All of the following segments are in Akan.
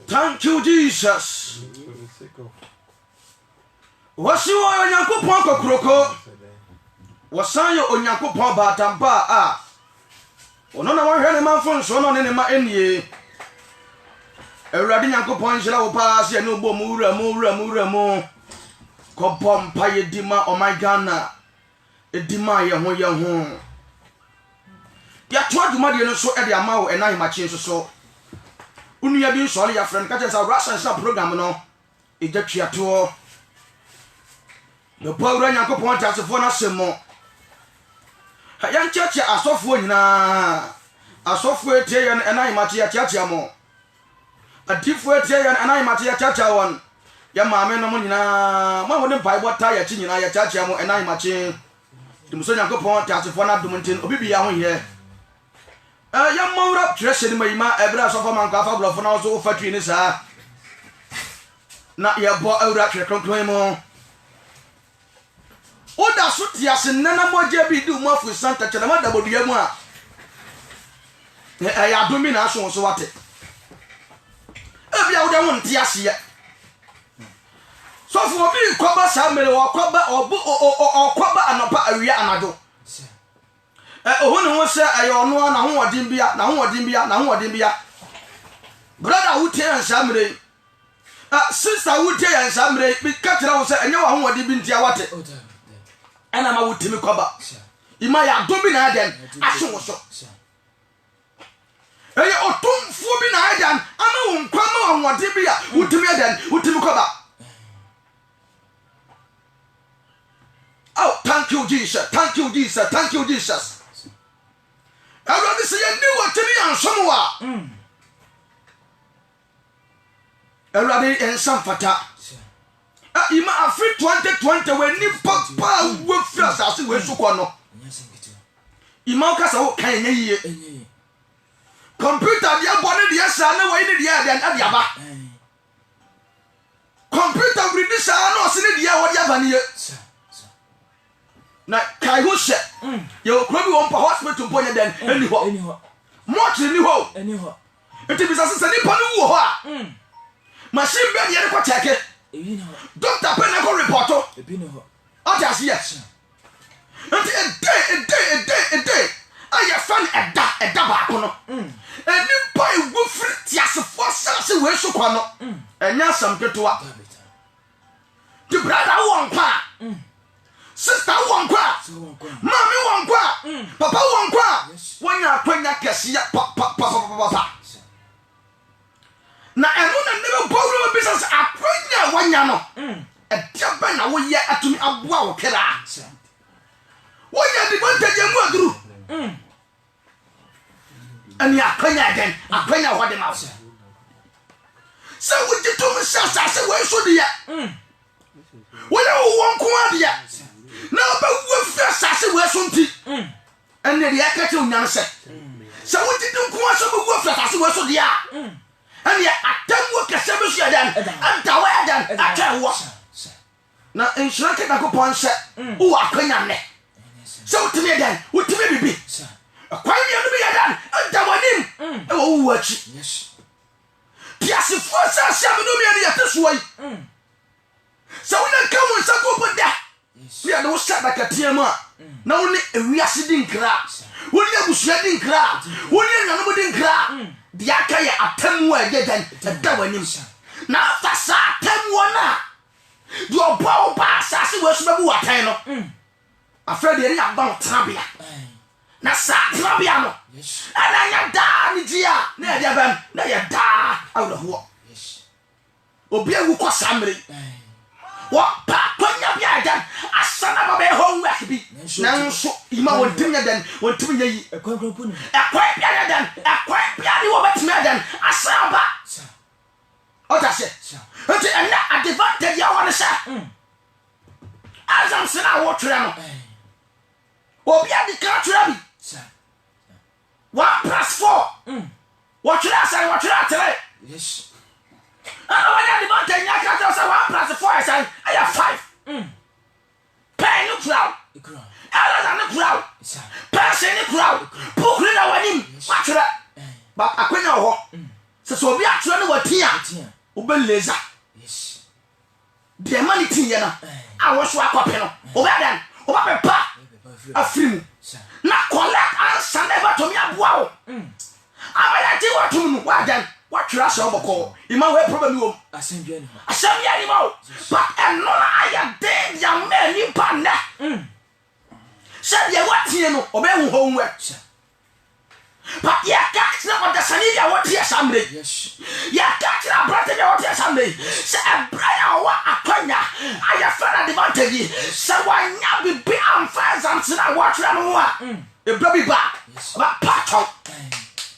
Thank you, Jesus. Wasi wa Onyankopon kokroko. Wasan yo Onyankopon batampa a. Ono na wahwe ne manfo nso no ne ma enie. Ewurade Nyankopon hyira wo pa se ne ogbo mu wura mu. Kopom pa yedima o my Ghana. Edima ye ho. Ya to aduma de no so e de ama wo enan machi nso so. Unu ya bi so ya friend ka tell Russian sa program no. Eja twiato. No Paul Nyankopon tasefo na semo. Ya ncheche asofo nyina. Asofo etie ya enan machi ya tiatia mo. Adifo etie ya enan machi ya tiatia won. Ya maame no mo nyina. Ma wo ne Bible ta ya chi nyina ya tiatia mo enan machi. Dumuso Nyankopon tasefo na dumuntin obi bi ya ho ye. Ya mawra treasure ni mayima ebra so fa manka fa blofo na so fatwi ni sa na ya bo awra krekonkron mo oda so tiase nana moje bi du mo afu santa chana ma da bodua mu a ya domi na so so wate ebia woda won tiase ye so fo bi koba sa mere wo koba obu okoba anopa awia anado ohun ho se ayono na ho odin bia brother wo tie ansa mre sister wo tie ansa mre bi katira wo se enye wo ho odin bi ntia wate ana ma wo timi koba ima ya dobi na aden ahwe wo so eye otumfu bi na aden ama wo nkwa ma wo odin bia wo timi aden wo timi koba. Oh, thank you Jesus. Everybody say you knew what to be on someone. Everybody in some fata. Ima afri 2020 when ni papa wo first as we so kono. Ima ka sa wo kan ye. Computer dia bone dia sa na we ni dia dia aba. Computer read this na o se ni dia wo dia ba ni ye. Na kai ho hye yo krobi won pa hospital bonya den eni ho motre ni ho enti bisa se ni pa no wo ho a machine be de ko check doctor pe na ko report o just yes enti a day aya fan eda ba ko no eni pa wo free tiase for se we so kwa no enya sam ketewa the brother won pa sister won kwa mami won kwa papa won kwa wonya kwanya kesi ya pa na enu na nebe bawro business akwanya wanya no ediaba na wo ye atumi aboa wo kera wonya di bontaje mu aduru ani akwanya hode ma se wo jitum sasa se wo so de ya wonya wo kwa de ya na ba wo fa sase wo sonti enne de yakate unyam se wo didi nko aso ba wo fa sase wo so dia enne atamwo kase be so adan anta wa adan atwa wo na enshira ke na ko ponse wo akwanya ne se wo timi adan wo timi bibi akwan bi anu bi adan anta wanim e wo wo achi piase fo sase amenu mi ade yateso yi se wo na kawo nsa ko boda we are no start like a tiama na woni ewiase din kra woni abusua din kra woni nyanom din kra dia ka ya atamwo agedan tada wanim na fasa atamwo na do obawo ba asase we so bebu watan no afred ye ya ba trabia na sa trabia no ana nya da ni dia na dia bam na ya da awdo ho obi awu ko samre what pa konya bia dan asana ba be ho work bi nanso ima wontimnya dan wontimnya yi ekwankwanpu ni ekwan bia dan ekwan bia ni wo betimnya dan asaba otase enti ena advantage ya wona sha azam sina wo twere no obi adi ka twere bi 1+4 wo twere asare wo twere atere yes. And when you want to say 1+4, I have 5. Pay you crowd. Other than the crowd. Pass say ni kura pukuri na wanim watwere ba akwenya ho se so obi atwere ne watia obe laser yes de mani tinye na awo so akwape no obe adan oba pepa afrimu na collect answer never to me aboa wo abaya ti watum no wadan watwere aso boko ima we problem wo asembia ni ma but eno na aya de ya me ni pa na Sadia what you know, obey homework. But ya catch up on the Sanidia what here someday. Yes. Ya catch up brother what here someday. Say a Brian what a conya. I have found advantage. So why not be beyond fires and sit and watch them more? A baby back. But patch out.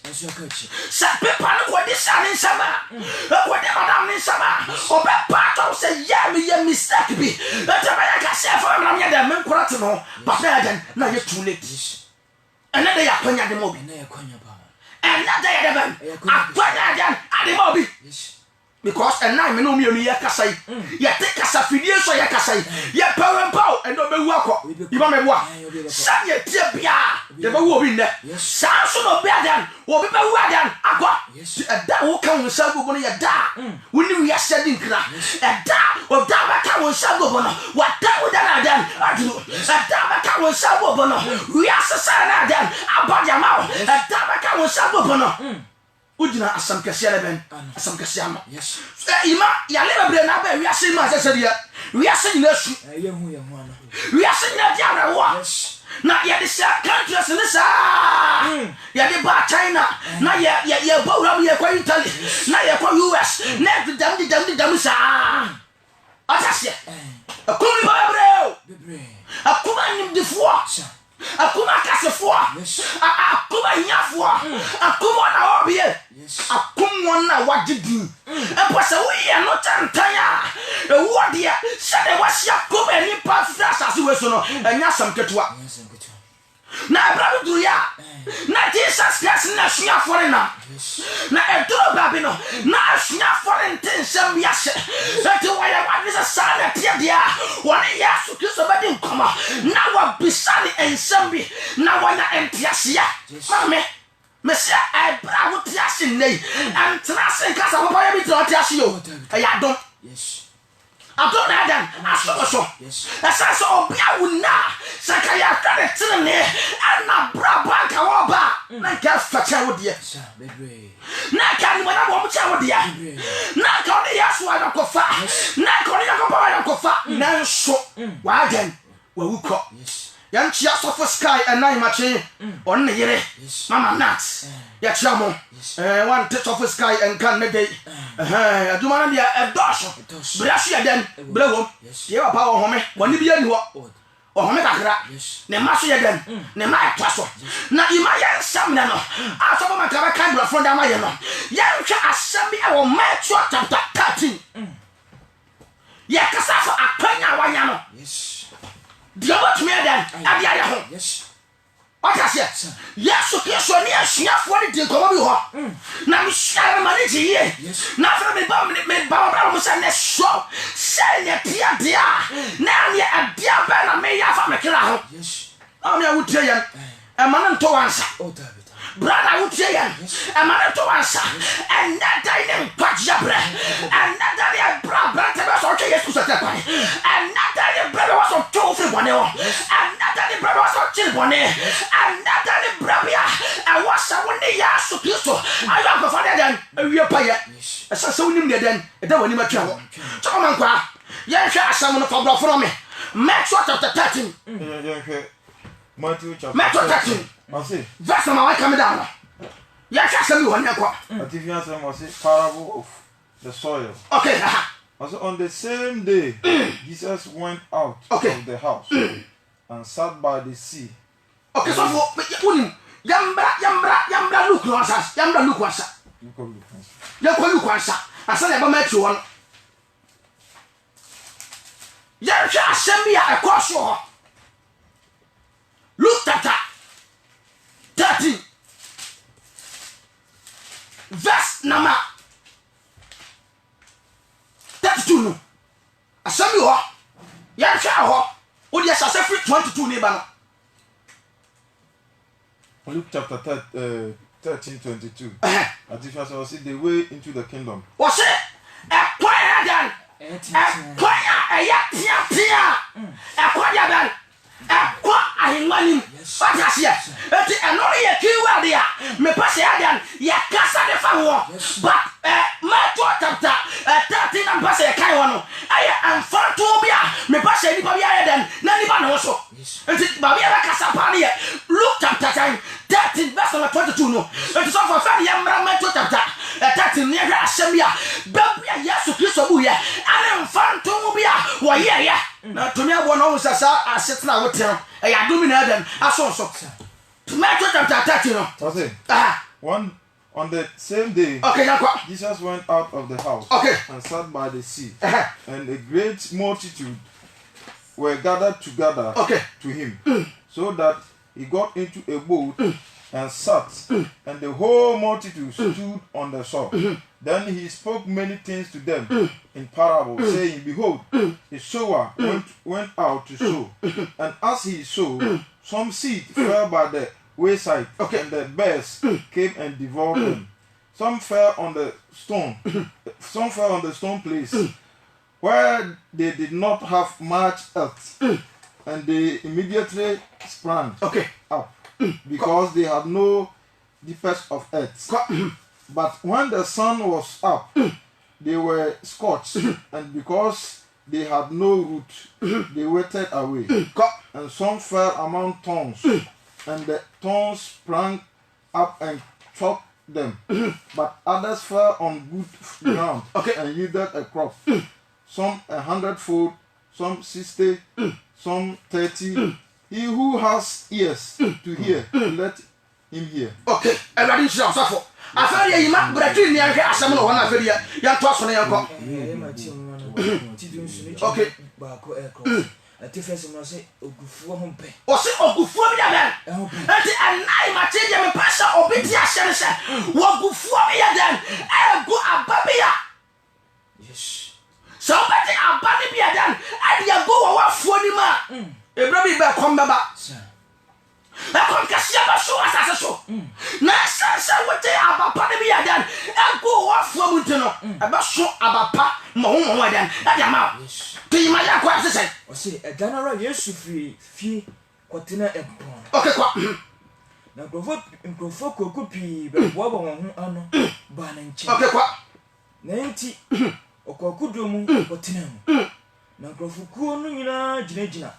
Sa pepa no this sun in summer. What the madam in summer. Obey part of say yeah me mistake be. That's why I can say for me the men quarter no. But then now you too late. Another ya kwanya de mobi. Another ya de akwanya dan ade mobi. Because and now me no me ya kasai. Ya take kasa fidie so ya kasai. Ya power power and no be wu akọ. Iba me boa. Sa ye tie bia. De be wu obi nne. Sa so no be adan. Obi be wu adan akọ. Da wo kan wo sa gogo no ya da. Woni wi ase din kra. Da o da ba kan wo sa gogo no. Wa da wo da adan. Adu. Da ba kan wo sa gogo no. Wi ase sa na adan. Abadia ma. Da ba kan wo sa gogo no. Ujina asam kese leben asam kese ama yes ima ya leba bre na ba wi ase ma se dia wi ase nyina su ye hu ana wi ase nyina dia na wo yes na ya de sa countries ne sa ya de ba China na ya ba ura ye kwa Italy na ya kwa US na dam sa atase akumi ba bre akuma nim de fo akuma kasefo akuma nyafo akuma na obie akuma na wagidi epose wo ye no tantanya ewo de se de wasi akuma ni pa frasa we so no enya sam ketua na abraham duru ya na Jesus Christ na sua fore na eduro babi no na sua fore ntensem yase ati waya wadisa sana tia dia woni Yesu Kristo bedi nkoma na wa bisani ensembi na wana entiasia mame mesia abraham tiasi nei antrase kasa papa ya bi tiasi yo ya don yes Adon Adam aso esa so obia wuna sakaya kare tene ana braba ka woba na ka facha wodie na ka ni mona bo mcha wodie na ka oni Yesu ana kofa na ka oni Yakob ana kofa na so wa gan wa wuko yan chia sofo sky enai mache on ne yere mama nat ya chia mo one touch of sky and can ne dey aduma na dia edosho brashi ya den brewom ye wa pa wo home woni bi ani ho o home kakra ne maso ya den ne ma etwaso na ima ya nsam na no aso ma kaba kan bra front ama ye no ya ntwa asam bi e wo Matthew chapter 13 ya kasa fo apanya wanya no dia what me den adia ya ho what I say yes so ni asua fo ni din komo bi ho na mi share mani ji ye na fra me ba mo say ne so say ne pia dia na ne adia ba na me ya fa me kira ho am ya wutie yan e man nto wansa brother wutie yan e man nto wansa and that dine pajja bre and that dine bra te ba so ke Yesu so te kwai and that dine bre was so to free bone ho and that dine bre was so chill bone and that dine bre bia e was a won ya so Kristo ayo ko fa den awie pa ye e sa so nim de den e da wani matwa ho so man kwa ye hwe asam no fa bro for me Matthew chapter 13 Matthew chapter 13 verse number 1 come down ya hwe asam yo ne kwa Matthew answer was parable of the soil. Okay. Also on the same day, Jesus went out of the house and sat by the sea. Okay, so for unim yambra look answers. Yambra look answer. You call look answer. I said about Matthew one. Ya assembly across your Luke chapter 13 verse number 32 no assembly ho ya hwa ho odi asase free 22 ne ba no Luke chapter 13:22. As if I see the way into the kingdom. Was it a quiet a quiet I money. What is here? It's another keyword there. Me pass here, ya casa de favor. But my daughter, 13 and pass a kaiwano. I am far to be me pass any babia then, none also. And it's babia casa pania. Look chapter 13 verse number 22. No, it's all for family. I'm my daughter. 13 near Assemblia. Babia, yes, to Christobuya. I am far to be why, yeah. Now, to me, I want almost as I sit now with him. I do me them. I saw so. To my daughter, one on the same day, Jesus went out of the house and sat by the sea, and a great multitude were gathered together to him, so that he got into a boat and sat, and the whole multitude stood on the shore. Then he spoke many things to them in parables, saying, Behold, a sower went out to sow, and as he sowed, some seed fell by the wayside, and the birds came and devoured them. Some fell on the stone place, where they did not have much earth, and they immediately sprang up, because they had no deepest of earth. But when the sun was up, they were scorched, and because they had no root, they withered away. And some fell among thorns, and the thorns sprang up and choked them. But others fell on good ground and yielded a crop, some 100-fold, some 60, some 30. He who has ears to hear, let him hear. Okay, everybody should suffer. I feel you might break in the some of one of the young toss on your cock. Okay. A difference in say, Ogufo Humpe. Or say, Ogufo Yaman. And I might tell you a pastor or Bitia Shensa. Wogufo Yadan. I go a babia. Yes. Somebody a babia then. And you go a funny man. A baby back come back. I can't see a show as a show. Nasa, what they are about Panabia then. I go off from Mutuno. About show about pa, Mahoma then. At your mouth. Do you mind what to say? Or say a general yes to fee, Quatina and Pond. Okay, what? Now go for Cocopi, but Wabba on Banning. Okay, what? 90 or Cocudum, Quatinum. Now go for Kuna, Jinajina.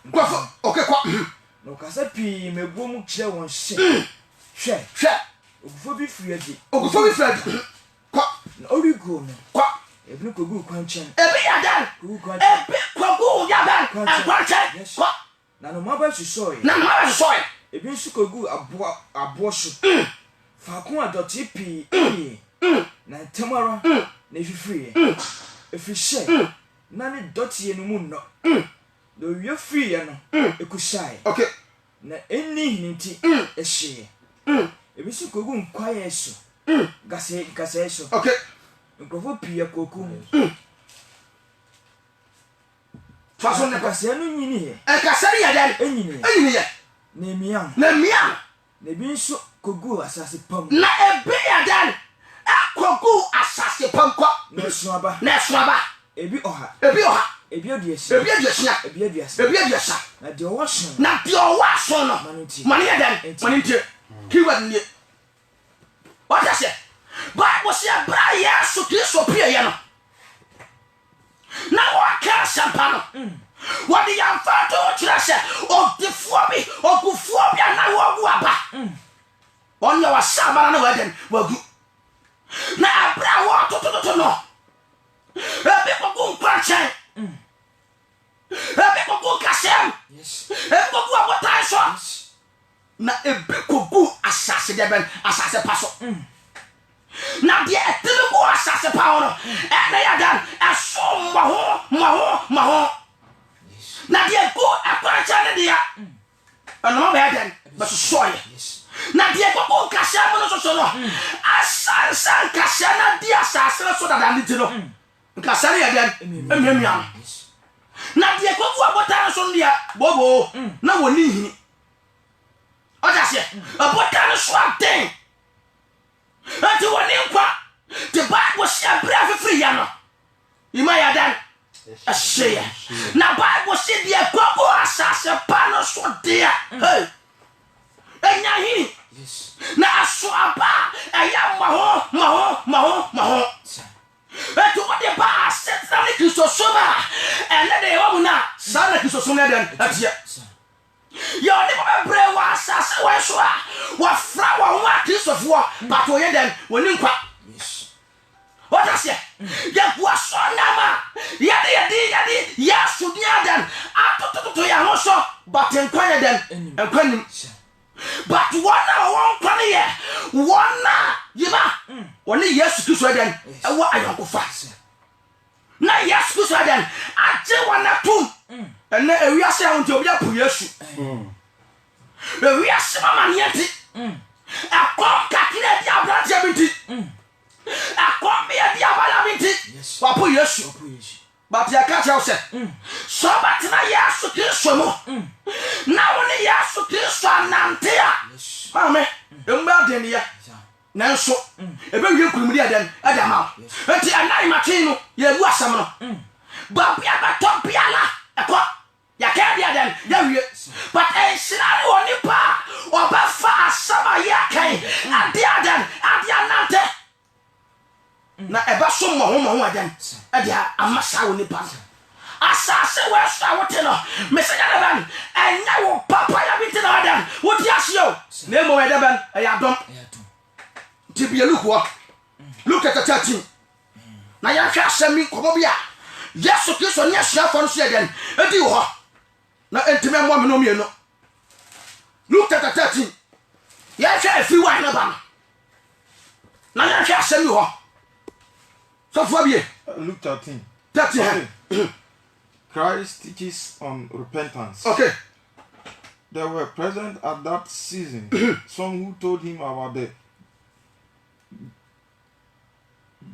Okay, what? No Casapi, me boom chair one share. Share. Ogufo be free again. Ogufo be free. Quack. No, you go. Quack. If you could go quenching. Every other. A big quago yaban. Quenching. Quack. Now, no matter she saw it. No matter saw it. If you should go a bosh. Fakuma dot p. Na tomorrow. If you free. If you share. None dotty and moon. Though you're free, you know, you could shy. Okay. Na any ninty a share. If you should go quiet, so Gasse. Okay. You go for Pia Coco. Fason the Cassiano, you need a Cassaria, any name young. Maybe so could go as a pump. Not a bear then. A coco as a pump. No swabber. A bioha. A beauteous, not your wash, not your wash, money then, money to he wasn't it. What I said? But was your briar so this or piano? Now I can't sample. What the young father to or the phobia or good phobia now or on your summer wedding will do. Now I brought water to know. A people go crunching. People go Cassam. Yes. People go what I saw. Na a big go assassin, assassin passo. Now, the typical assassin power, and they are done as so maho. Now, the go a quantity, and no better, but soy. Now, the go Cassam, so assassin Cassana, the assassin, so that I need to know. Cassaria then, now, the go what I saw there, Bobo, no one need. Oda se abota no so aden ati woni nkwa the Bible say bra free ya no imaya dan asheya na Bible say the kwako asase pa no so dia hey enya hini na aso aba eya maho eto ode ba setna ni Kristo soma ene de wo na sana Kristo soma den atia yo ni mo bre wa asase wa so a wa fra wa ho Kristo fo but wo ye den woni nkwa what I say ya kwa so na ma yadi ya sudia den atototo ya ho so but nkwa ye den nkwa nim but one plan here one yiba one Yesu Kristo den e wo ayankofa na Yesu Kristo den age wana tum ene ewiase a wonte obi apu Yesu ewiase mama nieti akom kakire dia branche binti akom be dia bala binti wapu Yesu but ya catch you say so but na Yesu Kristo mo na woni Yesu Kristo anantea mame emba den ya nanso ebe wie kurumuri adan ada ma enti anai matin no ye bu asam no ba bia ba topia la eko ya ka dia adan ya wie but en sinari woni pa oba fa asama ya kai adia adan adia nante na eba so mo adan adia amasa woni pa asase we so wote no mesenya na ban enya wo papa ya binti na adan woti asio na emo we ban ya dom tibia look at the 13 na ya hwa asemi komo bia Yesu Kristo ne ahia fo no so again edi ho na entime mo me no me no look at the 13 ya hwa afi wa na ba na ya hwa asemi ho so fo bia Luke 13 okay. Christ teaches on repentance. Okay. There were present at that season some who told him about the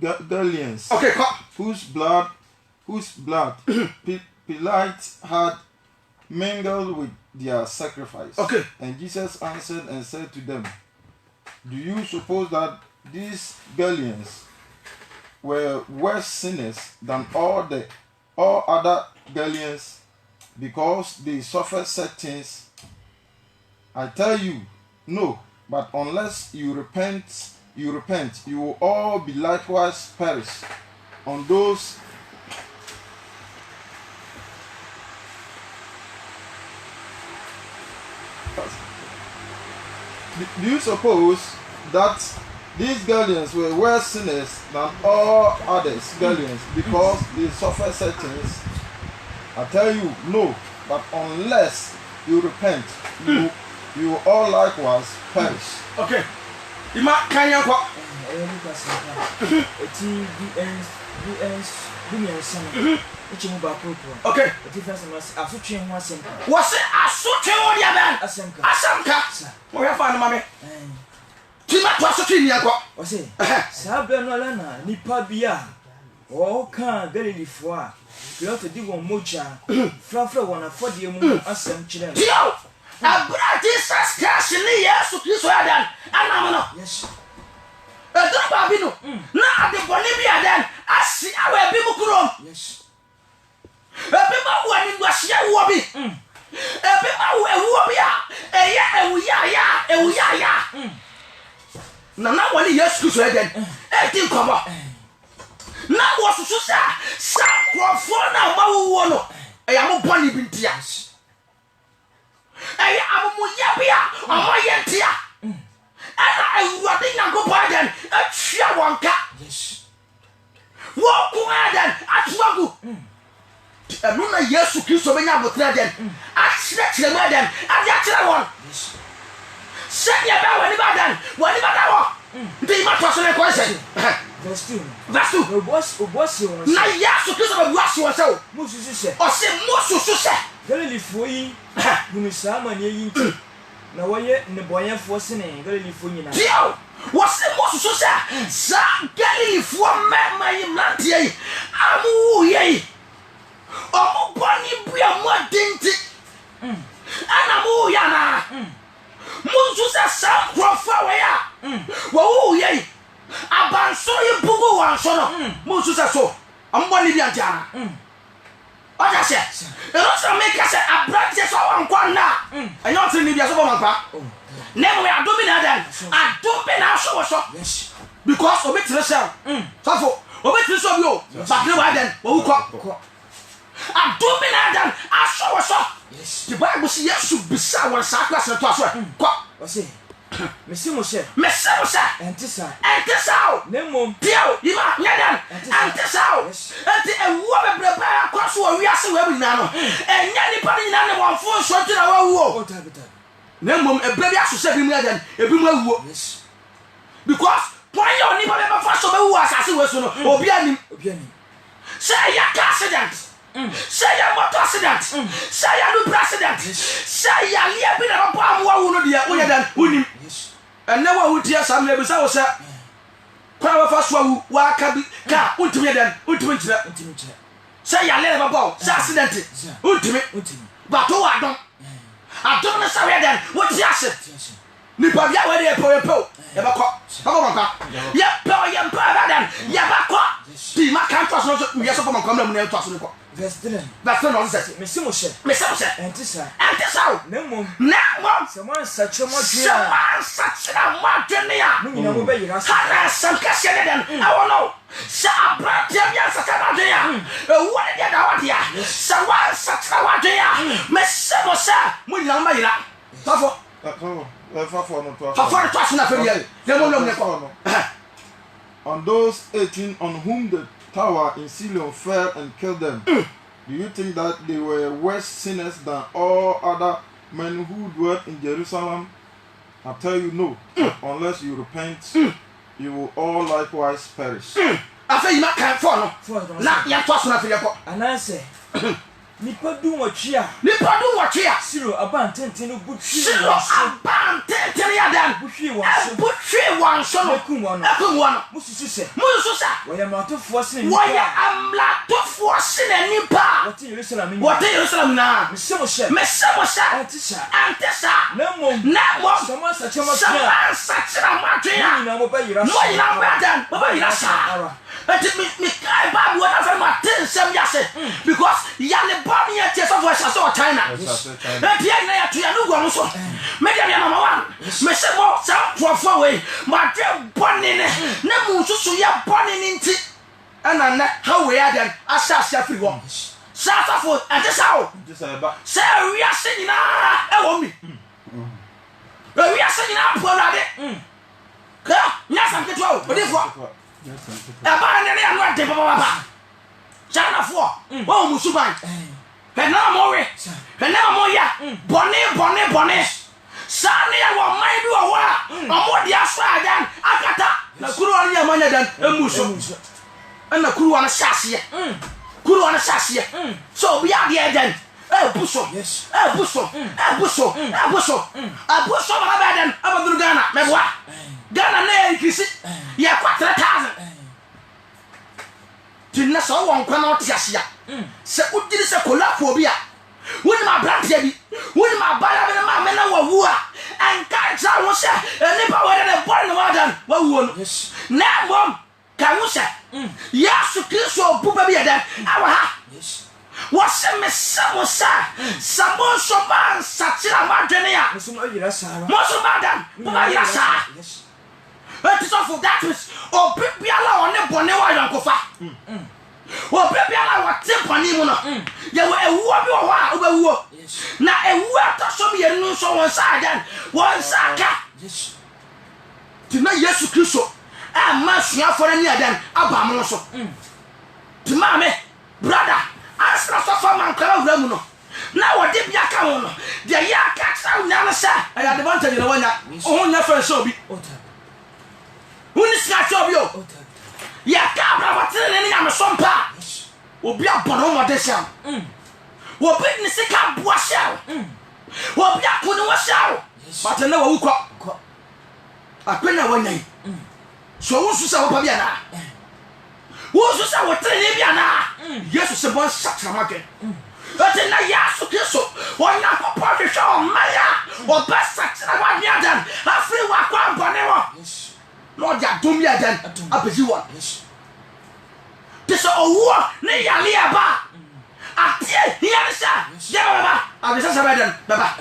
Galileans, okay, whose blood Pilate had mingled with their sacrifice. Okay. And Jesus answered and said to them, do you suppose that these Galileans were worse sinners than all other Galileans because they suffered such things? I tell you, no, but unless you repent, you will all be likewise perish. On those do you suppose that these Galileans were worse sinners than all others Galileans because they suffered such things? I tell you, no, but unless you repent, you will all likewise perish. Okay. Ima kanya kwa okay. What's it? Asutwe wo dia ban. Asamka. Mo ya fa no mame. Tima to asutwe ni akwa. Wose. Sabra no la na nipa bia. O kan Galilifo a. Pilote di won moja. Frafra won afodie mu asam kire. Yo! Abra Jesus Christ ni Yesu Kristo adan. Anam no. Yes. Edro ba bi no. Na ade boni bi adan. Asi awe bi mu kuro. Yes. Ebi ma wo ni ngwasia wo bi. Ebi ma wo bi a. Eya ewu ya. Na wali Yesu Kristo adan. Eti nkomo. Na wo susu sa krofo na ma wo no. Eya mo boni bi ntia. Eya amumu ya bia. Omo ye ntia. Ana awurade nyankopɔ adan atwia wonka. Yes. Wo ku adan atwagu. Enu na Yesu Kristo benya botra adan. Akyerɛ mu adan. Ade akyerɛ won. Yes. Sɛnea bɛ wani badan. Wani bada wo. Ndi ma to so ne ko sɛ. Verse 2. Obosi won. Na Yesu Kristo bɛ buasi won sɛ o. Mususu sɛ. Ɔse mususu sɛ. Galilifo yi munisa mane yi nti. Na woye ne boyefo sene Galilifo nyina. Dio. Wose mususu sɛ. Sa Galilifo mama yi mlantie yi. Amu yi. Omo boni bua mo adinti. Ana mu ya na. Munsu sa sa krofa we ya. Wo ye. Abanso ye bugu wan so no. Munsu sa so. Ambo ni bi antiara. Oja se. Ero so make say abrante so wan kwana. Enyo tin ni bi so man pa. Nemo ya do bi na dan. Ado be na so so. Yes. Because obi tire sel. So obi tire so bi o. Bakre wa dan. Wo ko. Ado be na dan. Aso so. Yes. The Bible says yes to be sa wan sa class to aso. Ko. O say Messi Moshe. Antisa. Nemo. Pio, Ima, Yadan. Antisa. Anti a woman prepare across what we are so well now. And Yanni Paddy Nana one full shot in our war. Nemo, a baby has to say him Yadan, a boomer war. Because why you only ever first of who was as it was or Bianim. Say your accident. Say your motor accident. Say your new president. Say your year been a bomb one of the other than and never would hear some labels. I was a power first one, walk a car, ultimate and ultimate. Say your letter about accident, ultimate, but oh, I don't know. Sorry, then what's the asset? Nipavia, where they pour a po, ever caught. Yep, power, young brother, then Yabako. The Macan was not yes upon my common name to That's not nonsense. Miss Moshe, Antisa, Nemo, someone such a much, such a much, some Cassian, I don't know. What did I want here? Someone such a one here. Miss Moshe, on those 18 on whom the tower in Siloam fell and killed them, do you think that they were worse sinners than all other men who dwelt in Jerusalem? I tell you no, unless you repent, you will all likewise perish. I say you not can't follow. Not yet was not for and I say, Nipa do what here. Zero about 10 good zero about 10 then. Bushy one son of one. Mususa. Why am I to forcing? Why am not to forcing any pa? What do you listen now? Miss Antisa. No more. Someone such a much. Because Yale Bobby at Chess of West China. Maybe number one. Miss Mo, some for away. My dear Bonnie, Nemu to ya Bonnie into and how we are then. I shall say free one. South of and this how. Say, we are singing out. Me. We are singing out for that. Yes, I'm getting out. But if what? China for Musuban. And now more, Bonnie. Sunday, I want my do a while. I'm what the outside than Akata. The Kuruania money than a Musu. And the Kuruana Sassia. So we are the then. Busso, yes, Busso, Abadan, Abadugana, Memoir. Ghana na increase ya 4,000 tinna so won kwa na otiasia se udiri se kolafo bi a woni ma brantia bi woni ma bala be ma me na wawu a anka tra wo se eni ba wede ne bor ne wadan wawu no na mom ka wo se Yesu Kristo buba bi eden awa ha wase me samosa samoso ban satira madwene ya musu madan buba yasa it is for that is or Bibiala on the Bonewa Yankofa. Or Bibiala what Timpani Muna. You were a war. Now a water so be a new so one side and one saka. Tonight, yes, Christo. I must not for any other Abamoso. To mammy, brother, I start from my club Remuno. Now what did Yakamono? The Yakats out Nana, I had the one to the one that only first so be. Who is not of you? Ya cabra, what's in any other some part? Will be up on home this young. Will be sick up, wash out. Will be up on the wash out. But I know who caught. I put no one name. So who's to say what Pabiana? Who's to say what Telibiana? Yes, it's a one such a market. But in the Yasu Kisso, why not a party show, Maya, Obasa tina wa mi adan. Afri wa kwa bone wo. Lord ya dum ya dan. Apesi wo. Tese owo ne yale aba. Atie hiya sha. Ya baba. Abisa sa badan. Baba.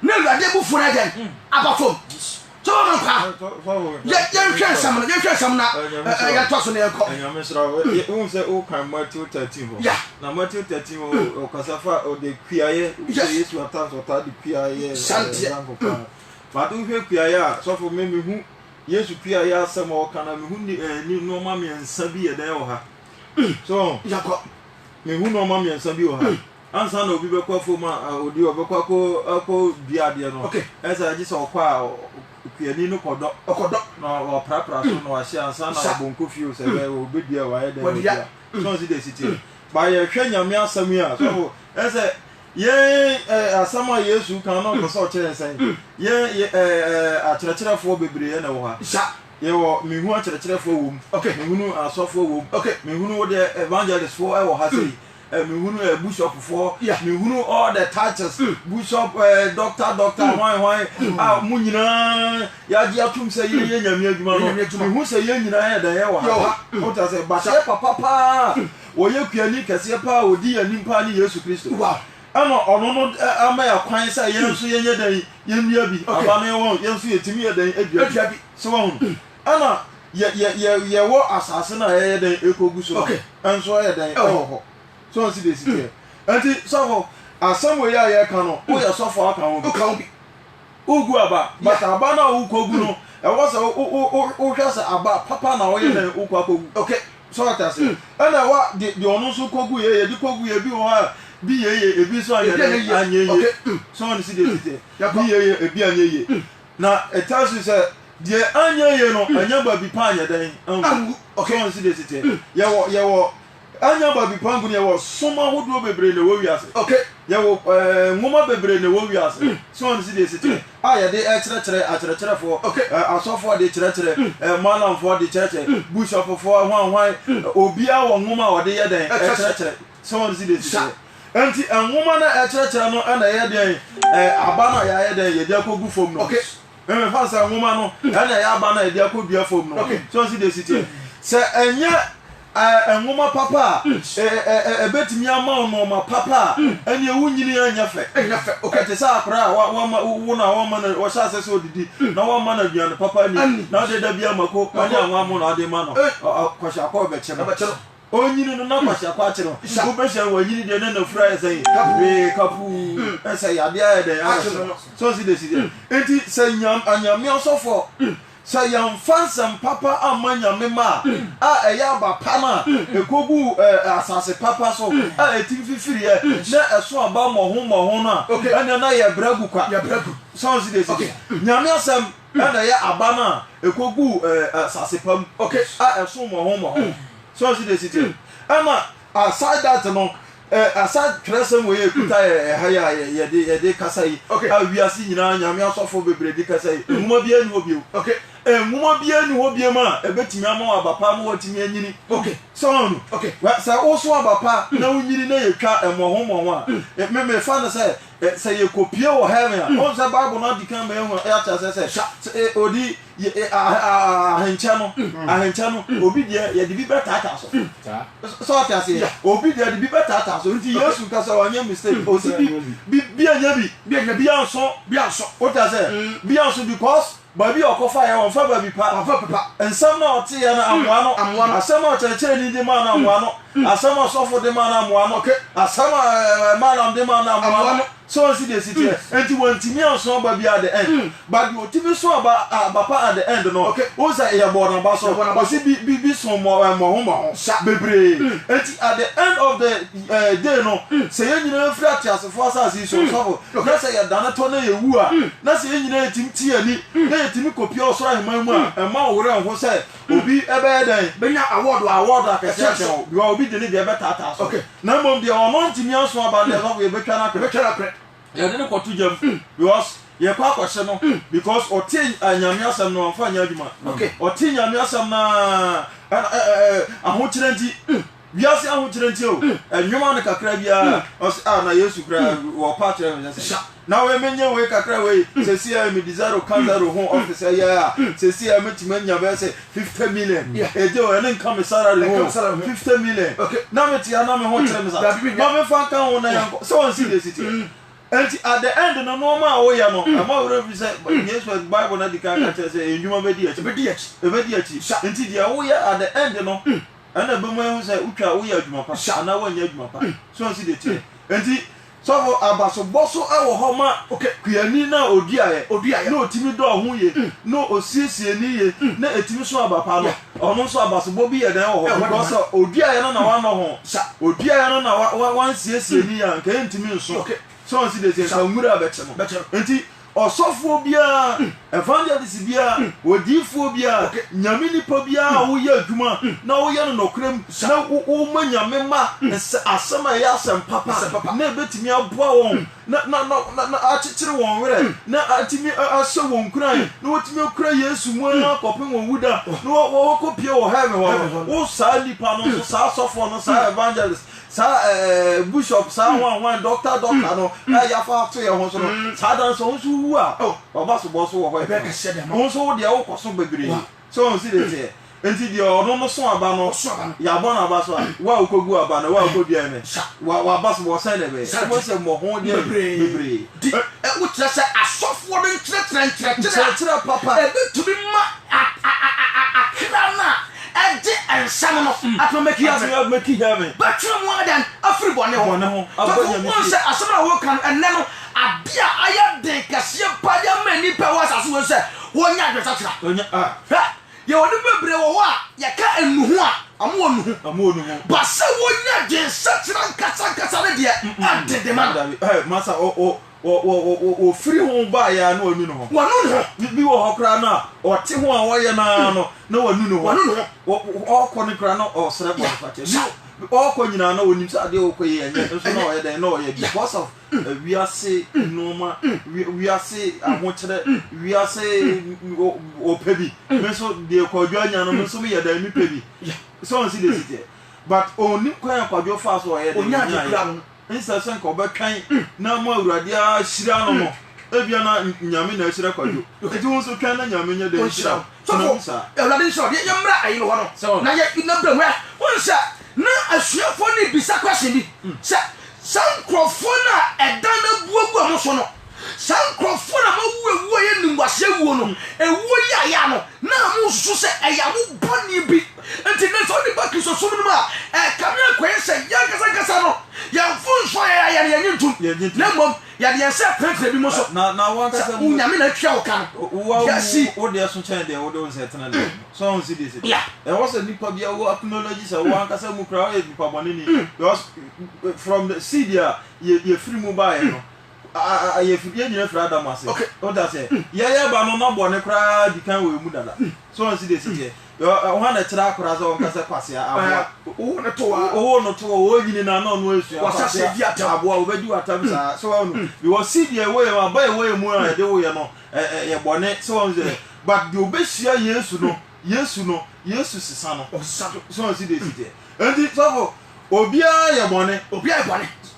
Ne luade bu funa dan. Aba fom. So man pa. Ya hwe sam na. Ya to so ne enko. Nyamesra wo say o kan Matthew 13 ho. Na Matthew 13 o kasafa o de kuaye Yesu atanso ta de kuaye. But we kuaye a so for me hu Yesu kuaye asem o kana me hu ni no ma me nsa bi e dan o ha. So yakọ me hu no ma me nsa bi o ha. Ansa na obi be kwa fo ma odi obekwa ko biade no. Esa agi so kwa kuani no kodo na o prapra so na wa hia ansa na bonko fio se be obedi a wa ye dem. So si de city. Ba ye hwe nyame asam a so esa ye asama Yesu kan no ko so kire nsan. Ye akyerɛkyerɛfo bebree na wo ha. Ye wo me hu akyerɛkyerɛfo wo mu. Me hu no asofo wo mu. Me hu no de evangelist fo e wo ha sei. Me hu no bishop for me hu no all the titles bishop doctor why mu nyina ya gi atum se ye nyame adwuma no me hu se ye nyina ya da ye wa o ta se ba se papa wo ye kuani kase pa odi ani pa ni Yesu Kristo ama ono no ama ya kwan se ye nso ye nye dan ye nua bi aba me won ye nso ye timi ye dan adua bi so won ana ye wo asase na ye dan ekogu so enso ye dan ho so see this here. Anti so asamo ya ye kan no wo ya so for aka won bi ugu aba but aba na ukogu no e wo se o hwa se aba papa na wo ye na uko akogu so that say ana wa de onu so kogu ye di kogu ye bi wo ha bi ye ebi so anye so see this here bi ye ebi anye ye na it tells you say de anye ye no anya ba bi pa anya dan so see this here ye wo anya ba bi pangu ne wo soma hodo bebre le wo wiase ye wo ngoma bebre ne wo wiase so on si de siti aya de akyerɛkyerɛfo asofo de kyerɛkyerɛ malamfo de kyerɛkyerɛ bushopfo hwan obia wo ngoma wo de ye den akyerɛkyerɛ so on si de siti enti ngoma na akyerɛkyerɛ no ana ye den aba na ya ye den ye de akogu fom no me fa sa ngoma no ana ya aba na ye de akodua fom no so on si de siti se enya ngoma papa ebetimi ama no ma papa ene ewu nyini anya fe te sa akra wa na wa ma na wa sha se so didi na wa ma na duane papa ni na de da bia mako anya anwa mo na ade ma no kwasha kwa be che onyini no na kwasha kwa che no wo be hia wa nyini de na fura ese kapu ese ya bia de ya so si de enti se anyame osofo sa yan fansam papa amanya mema eya ba pana ekogu asase papa so etim fifiri na eso aba mo ho na ene na ye bragu kwa so si de nyame asem na ye aba na ekogu asase pam eso mo ho so si de ama aside that no aside kresem we ekuta haya ye de kasai awiase nyina nyame asofo bebre de kasai nwuma bia ni obi nwuma bia ni obi ma ebetimi ama abapa ma watimi anyini so on sa oso abapa na unyini na yetwa emohomo a me fa na say ye kopie wo heaven a on say bible na dikan me hu ya cha say odi ahencha no obi de ye de bi beta so ta say obi de bi beta so nti Yesu ka say wanya mistake o si bi anya bi anso o ta say bi anso because baby okofa ya wonfa baby papa ensam na ote ya na amwa asama ochere ni de ma na amwa asama sofo de ma na amwa asama malam de ma na amwa so si de city enti wantimi anso baby at the end but you timi so aba papa at the end no o say ya bo na ba so o si bi so mo ho bebre enti at the end of the day no say ya nyina free atiasefo asase so na say ya dana to na ye wu a na say ya nyina timti ani na timi kopi osoro ahemamu a ma wore ho say obi ebe den benya award akese bi obi de ne de ebe tata so na mom de ono ntimi anso aba de so we betwa na kre ya de ne kwotu jam because ye kwa kwose no because oti anyame asem no amfa anya adwuma oti nyame asem na ahokyerenti biase ahu kyerenti o enwoma ne kakra bia na Yesu kra wo pa kyerɛ me sɛ na we menye we kakra we sesia me desire kanzaro ho office ya sesia metima nya be sɛ 50 million eje o ene nka me salary ho 50 million na me tia na me ho kyerɛ me sa na me fa kan ho na yanko so on see the city and at the end no normal we ya no ama we refi say Yesu Bible na dika ka kyerɛ sɛ enwuma be di achi enti dia wo ya at the end no ana be mo hu say utwa wo ya adwuma pa ana wo nya adwuma pa so on see the tie enti so abaso boso ewo ho ma kuyani na odiaye na otimi do ho ye no osiesie ni ye na etimi so abapa no ono so abaso bo bi ye dan ho because odiaye na wa no ho odiaye na wa siesie ni ya nke ntimi nso so on see the say nwura beche no enti osofo bia evangelist bia odifo bia nyame nipa bia wo ye adwuma na wo ye no nokrem na wo ma nyame ma asema ya asem papa na betimi aboa won na achichire won were na atimi ashe won kuran na wotimi okura Yesu mu na kopin won wuda na wo kopie wo heaven wo sa nipa no so sa asofo no sa evangelist sa bishop sa one doctor no ya fa to ye ho so no sa dan so hu a obaso boso wo ho e be se dem ho so de wo koso bebre so on see dey say enti de ono no so aba no ya bo na abaso wa okogu aba na wa okodu eme wa abaso bo se de be so se mo ho de bebre wo tire se asofo de nkyere papa e be to be ma akrana edi ensan no atomeki heaven but more than afribone ho so say asoma wo kan enne no abia aya de kase pa ya mani pe wa saso wo say wonya adwesa tira ye woni bebre wo a ye ka enuhu a amu onu ba se wonya de satira nkasa ne de adede man masa o free ho ba ya na onu no ho bi wo hokra na o te ho a wo ye na no na wanu no ho o ko ni kra na o sere bo fa che o ko nyina na onim sa de o ko ye enye so na o ye den na o ye because of we are say normal we are say ahokyere we are say o pebi me so de ko dwanya no me so me ye dan mi pebi so on see the city but onim kwan kwadwo fa so o ye den insa sen ko be kan na mo awurade a hyira no ebia na nyame na hyira kwadwo eti won so twan na nyame nya de hyira so awurade hyira ye mra ayi no ho na ye na bra ho won sha na asuafo ni bisa question bi sha sankrofo na edan na buogu amo so no sankrofo na mawu ye nimwase wuo no ewuo ya no na mo susu se eya mo boni bi enti na so ni ba kristo so no ma kamia kwen se ya kasa no ya funso ya nyintum na mom ya de se pretre bi mo so na wan kasa mu nyame na twa oka no ya si wo de so chen de wo de se tena de so on see this e was a nipa bia wo acknowledge se wan kasa mu kra e nipa boni ni because from the sedia ye free mu ba no ye free ye nyina fra adam ase o da se ye ba no na boni kra di kan we mu dada so on see this here o ha na tira akora so on kasa kwase aboa o na to o nyini na no esu kwase di aboa o bedi atam sa so on we was see the way ma ba way mu na de wo ye no ye bone so on say but the obesia Yesu sisa no so on see the city enti so obia ye bone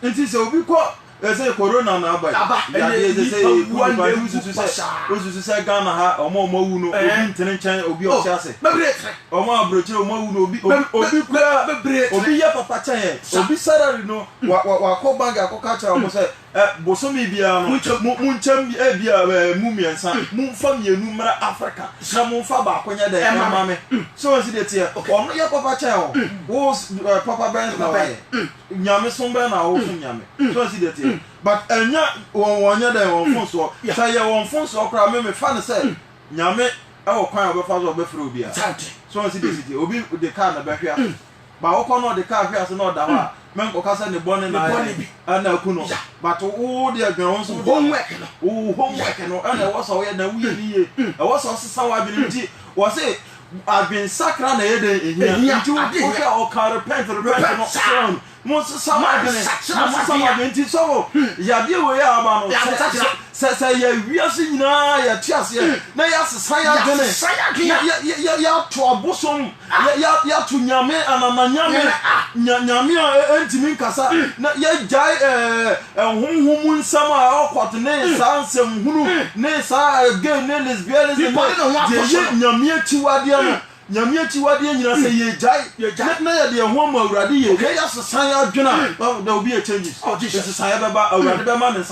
enti se obi ko ese corona na aba ya de se ku ba usu se Ghana ha omo wu no obi ntene nchen obi o ase omo abrochire omo wu no obi kura obi ya papa chen obi salary no wa ko bank akoka cha omo se bosomi bia no munchem bia mu miensa mu fam ye nu mara Africa na mu fa ba akonya de mama so on see the tie ono ya papa chen o wo papa ben na wa nyame so ben na wo fun nyame so on see the tie but enya wonya de won fun so say ye won fun so kra me fa ne say nyame e wo kwan obefa so obefre obi a so on see the tie obi de car na behwea ba wo kono de car hwea so na oda ha men ko kasa ne bone na bi ana kuno but wo de agan so homework no ana wo so ye na wuye ni ye e wo so sesa wa bi nti wo say adwen sakra na ye de ehia nti wo ka o ka repent no Moses Samadin, Samadin, so Yadia way about say we are seeing ya Tiasia, Nayas Saya to a bosom, ya to Nyame and Nyamia and Timikasa, ya Jai whom summer or what name sounds some Nesa again, lesbianism, Nyamia Tiwadiana. Nyamia Tiwadi and say ye jai, na de home already, ye just a sign out dinner. There will be a change. Oh, Jesus, is I about a random man and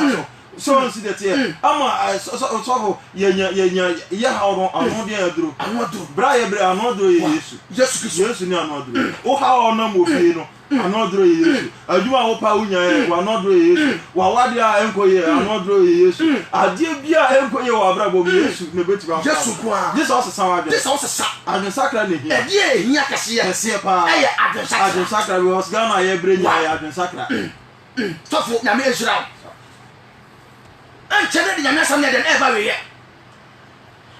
so see that here. I saw ye how I know the other. I'm not to Brian, I'm not doing yes. Yes, I'm not doing. Oh, how no more, you know. I'm not doing yes. I do our Paunia, we're not doing yes. Wawadia, Encoye, I'm not doing yes. I did be a Encoye or Bravo, yes, this also sound. This also I'm a sacrament here. Yeah, Yakasia, Sepa, I don't sacra was gone. I every I don't sacra. Tough, Namia. And Chennedy, and that's something than ever yet.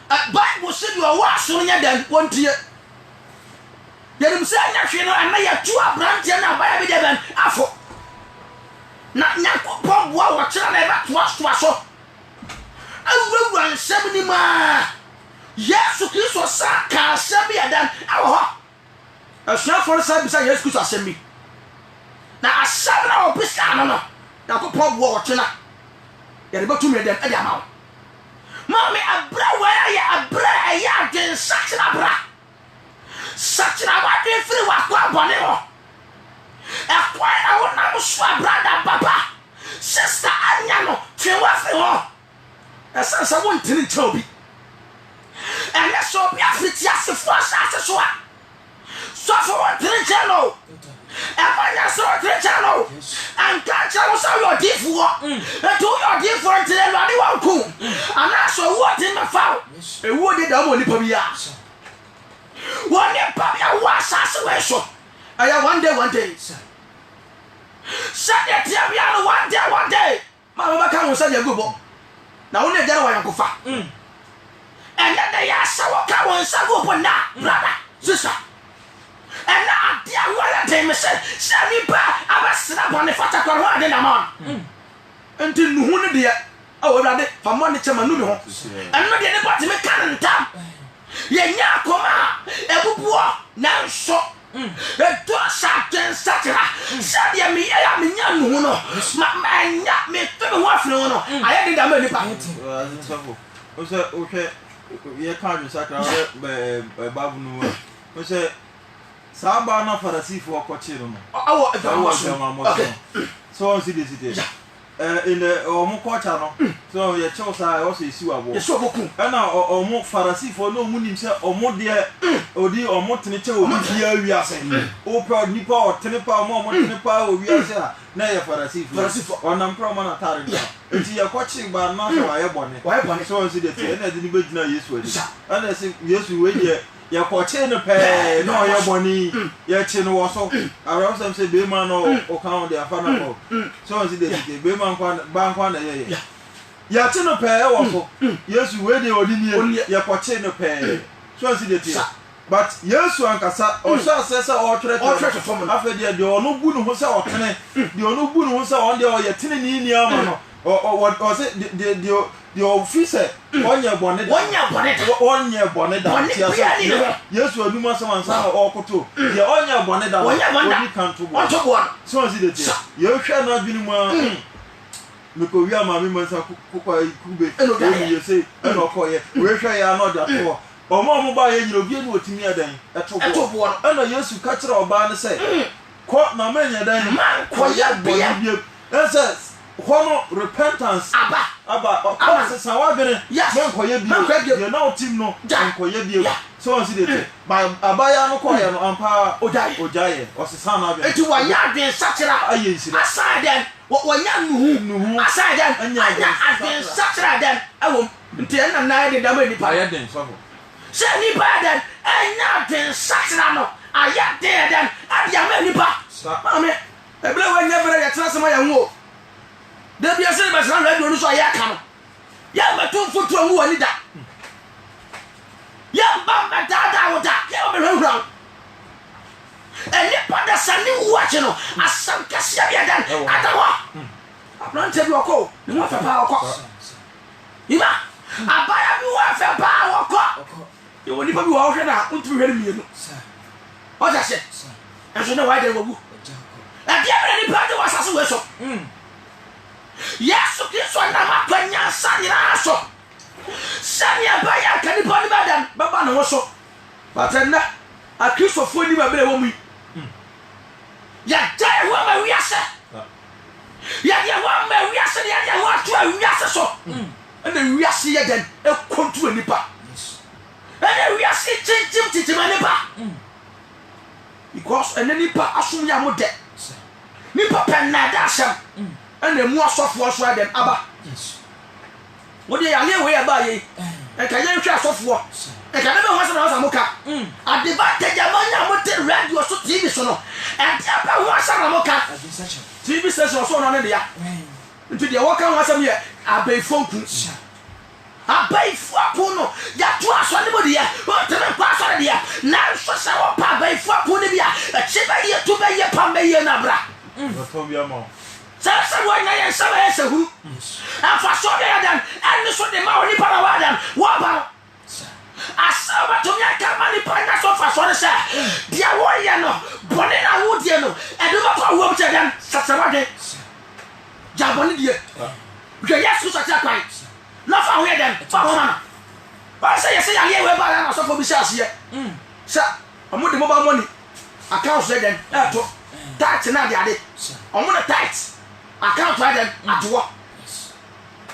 Bible said you are washing than 1 year. Yet, say, and I have 2 branches and I buy them. Afo. Not Pop, watch and ever watch to us. I will run 70 miles. Yes, so this was Saka, 70 than our. A snap for the side beside your school to send me. Now, a 7 hour piscana. Now, Pop, watching up. Yɛde bɛtu me dem ɛde ama wo mama abra wa ya abra ya den sakira abra sakira wa den free wa kwa bone ho ekwa na wo na so abra da papa sister anya no twe wa free ho esansa wo ntini che obi ene so bi afiti asefo asase so a so for wo ntini che no Every so channel and catch us your different and do your different and one cool. And I saw what in the foul. A wooded only Pabia. One year Pabia was assassination. I have one day. Said that one day. Mamma can't say a good book. Now only there I go far. And then they are so come on, so open now, brother, sister. And now, dear, what a day, Mister. Sammy Ba, I was slap on the Fataquan in a man. Until noon, dear. Oh, rather, from one to Manu. And not anybody make cannon tap. Ye ya come out. A book, now so. A door shot and satira. Sadia me, I am in young Nuno. My man, not me, to what no. I had a many pounds. Okay, you can't sacra by Babu. We say, Saba na farasi for Cochino. So see this in the Omoquachano. So your choice I also see a walk. And now Omo farasi for no moon himself or more dear or the or more tenicho here we are saying. Opa Nipa or Tenepa more Tenepa or we are saying. Nay farasi for on I'm from an atari. It's your coaching by not why bonnet. Why bonnet? So see the thing I didn't know yes with. And I think yes we wait here. Ya kwache no pe no ya boni ya che no so around some say be man no o kan de afa na ko so see the be man kwa ban kwa na ye ya che no pe e wo so Yesu we de odini ya kwache no pe so see the thing but Yesu ankasa o so asese o twere afa de ono bu no ho se o tene de ono bu no ho se on de o ye tene ni ama no o say the officer onye bonnet that yes we do must answer or koto the onye bonnet that only can to one so see the you hwe na adwini mu me ko wi ama me mansa kokwa kube you say e no koye we hwe ya no that for omo ba ye nyiro bi ni otimi adan eto bo no e no Yesu ka kire oba ne say ko na manya dan ko ya bia e Hono repentance aba say wabere men koye bi you know team no koye bi so see the by abaya no koye no ampa ojaye osesa na be eti wa ya den sakira ayensira aside den wa nya nuhu aside den anya den sakira den awo nti na de dama ni pa ya den so se ni pa den anya den sakira no aya den adia ma ni pa ame ebele wa nya bere ya transema ya nwo Debi ase be san radio no so ya ka no. Ya meto foto wu ani da. Ya ba da wo da. Ya be hwehwa. Eni pada sani watch no asam kasia bia dan atawa abrante bi okọ ne mo fa pa okọ ima abaya bi wa fa pa okọ ye woni pa bi wa hwe na untu hwe ne mienu o ja se enso na wa de wogu e bia be ni pa de wasase we so Yesu Kristo na mapanya sanira so Sanya baya kani poni badan baba no so Batenna a Kristo fo ni ba bele wo mu ya dai wa ma wiase ya wa ma wiase ya wa tu a wiase so na wiase ya den e kontu anipa na wiase tintim anipa because anipa asum ya mo de nipa penada asem na mu asofo so adem aba wo de ya le we aba ye e ka ye hwe asofo e ka na be ho na moka advantage amanya mo te radio so TV so no e aba ho na moka TV station so no ne ya nti de wo kan ho asem ye abaifo nku abaifo apo no ya to aso ne bodi ya o te me kwa aso ne ya na so se wo pa abaifo apo ne bia e che ba ye to ba ye pa me ye na bra to bia mo Sasa wana ya sala ya sehu. Afa so de dan anu so de ma oni para wadan. Wa ba. Asaba to nya kama ni pa na so fa so de se. Dia wo ye no. Bone na wo die no. E do ba pa wo mche dan. Sasa wa de. Ja bone die. Je Yesu so ta kwai. Na fa wo ye dan. Fa ho ma. Ba se ye se ya ye we ba na so fo bi se ase. Sa amu de mo ba money. Account se den. E to. Tax na de ade. Omo na tax. Account right then atowo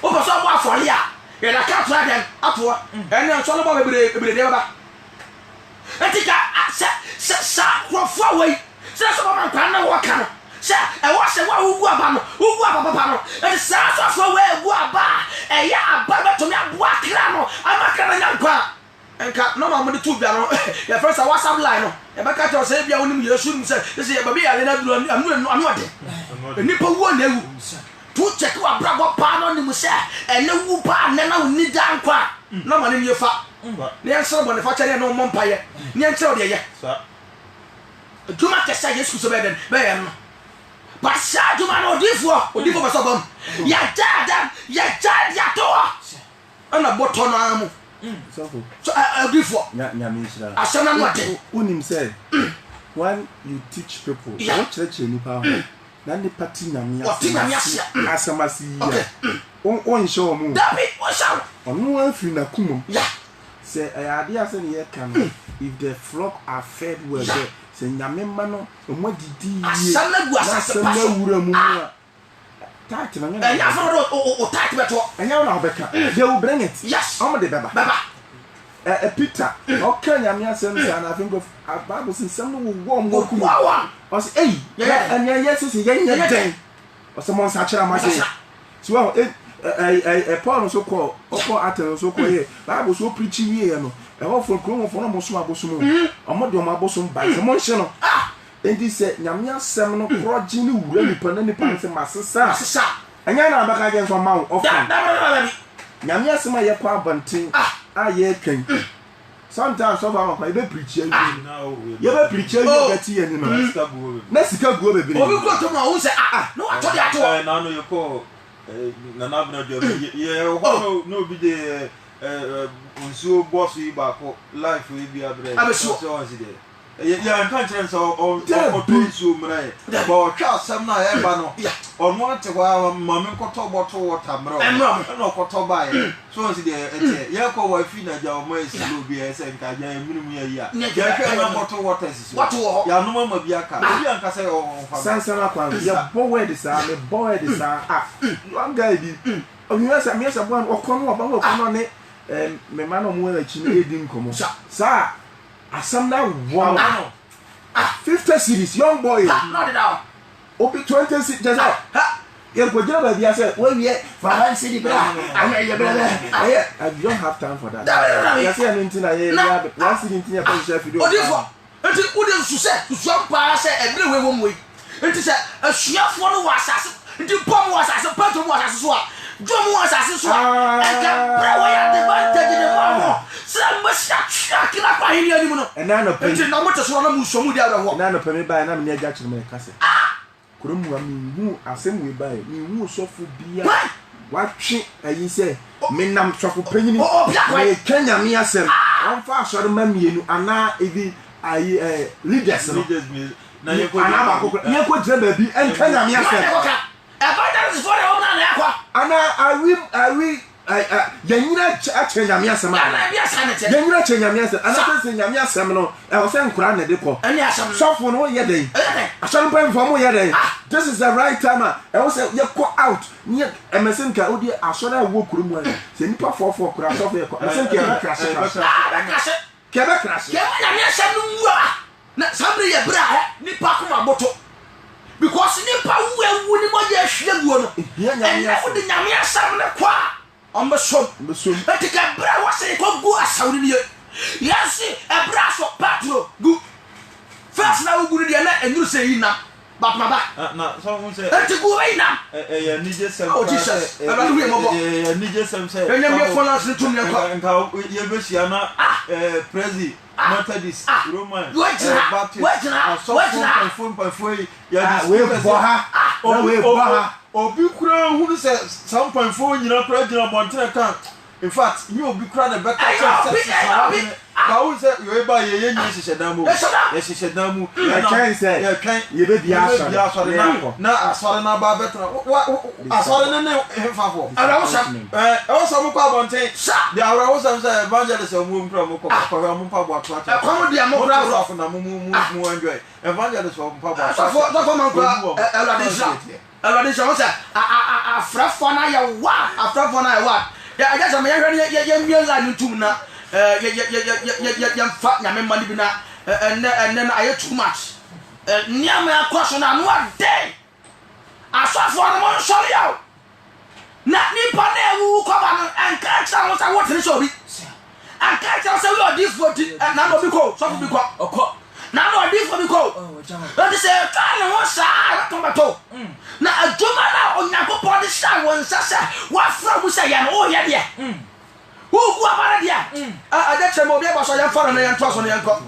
o so bo afori a e na account right then atowo ene so lo bo bebre de baba etika sa krofo we se so bo man kan na wo kan se e wo se wa ugu aba no ugu aba papa no e sa so fo we ugu aba e ya aba be to me abo akra no amaka na nyanka enka no ma mo de tu bia no ya first WhatsApp line no e be ka to se bia wonim Yesu nim se ye baby ya le na duro anu ade nipa wo na ewu tu check wa brabo pa no ni mu se ene wu pa na na ni dan kwa na ma ni yefa ne enso bo ne fa chere no mo mpaye ne enche de ye duma kesa Yesu so be den be ye no ba sha duma no odifo ba so bom ya dada ya to ana boto no amu so odifo nyame shira asana no ade unim say when you teach people what church nipa ho na ni party nyame asamasi ya on show mu David o show onu afiri na kumum say ayade ase ne ye kan if the flock are fed well there say nyame ma no mo didi asamagu asase pa so wura mu tat na nyame ya foro o tat beto enya na obeka they will bring it yes am de baba Peter okay nyame asem say na think of Bible say some no wo mo kumu o say eh anya yes say yen den o say mon sa kira ma say so Paul so call Athens so call here Bible so preaching here no e ho for kro mo no so abosom o mo de o mo abosom ba say mon hye no enti say nyame asem no proje ni wura nipa na nipa say masesa anya na abaka gen so ma wo offer nyame asem aye kwa abantin aye twen sometimes so far my be preach you now you be preach you get here no na sika guo be be obi ko to ma wo say no ato de ato na no you call na na bna do ye ho no bi de unsu boss yi ba ko life we bi abre so on si de ya kan chen so o to su mrai ba o twa sam na e ba no onu ate wa ma me koto bottle water mra no koto ba ye so on si de ete ye ko wa fi na ja o ma esi lo bi e se nka ja emunu ya yi a ya hwe na bottle water si so ya no ma bi aka obi anka se o fa sansana kwa ya boy sa me boy sa one guy bi o mi sa me sa bo okon wa ba okon ne me ma no mo na chi na edi nkomo sa asam na wow 50 series young boy not it out obi 20 series just you go job be say when we for one city bra I don't have time for that you say anything na here one city thing ya for chef video odifo enti odi su se su ampa se ebre we wo mu enti se asuafo no wa asase enti pom wa asase pato wa asase so a drum wa asase so a e ka bra wa ya advantage de mama Some must shut in up anymore. And I know, no much as one of them so much out of what I know, Penny by an amnia Jackson may cassette. Couldn't who are same way by me who so for beer. What she, you say, Minam Choco Penny, Kenya Miasem, I'm far short of mammy, and now if I leaders. Now you could baby and Kenya Miasem. That is for the owner, and I will. Yanina change Yamiasam. Yanina change Yamiasam. Another thing Yamiasam. I was saying Kuran Depo. And yes, I'm soft for no yeday. I shall pay for more yeday. This is the right time. I was saying, you go out near Emerson Kaudi. I shall have walk room. Send me for crash off your crash. Quebec crash. Somebody a bra, Nipakuma bottle. Because Nipa wouldn't want your shield. And I would the Yamiasam. On the shop, the soon. I think a bra was a go as Saudi. Yes, a brass of patro. Good. First, now good and you say enough. But my back. Now, someone said, let's go away now. Need some. Oh, Jesus. I need some say. And you're for us to me and how you wish you are not Prezi, Methodist, Roman, Baptist, phone by free. Obi kura who says some point 4 you know crowd Montana account. In fact, you will be crying a better chance. How is that you buy a yes, Shadamu? Yes, Shadamu. I can't say, you be the answer. Now, I saw another better. What I saw in the name for. I also Monte. There are also evangelists of Moon from Mumpa. Come with the Amora from the Mumu evangelists from Papa. A frafona ya wa, a frafona ya wa. I guess I'm here line to na. Fat Yaman Manibina, and then I ate too much. Near my question on one day. I saw for the one sorry out. Not Nippon who come and catch out what I want to show me. And catch out your different and now because something because. Now I did for the call. But it's a kind of one side tomato. Now a Jumana on Napo Pond side one sasa. What from we say, oh, yeah. Who about it? I get some more so I am foreign and trust on the uncle.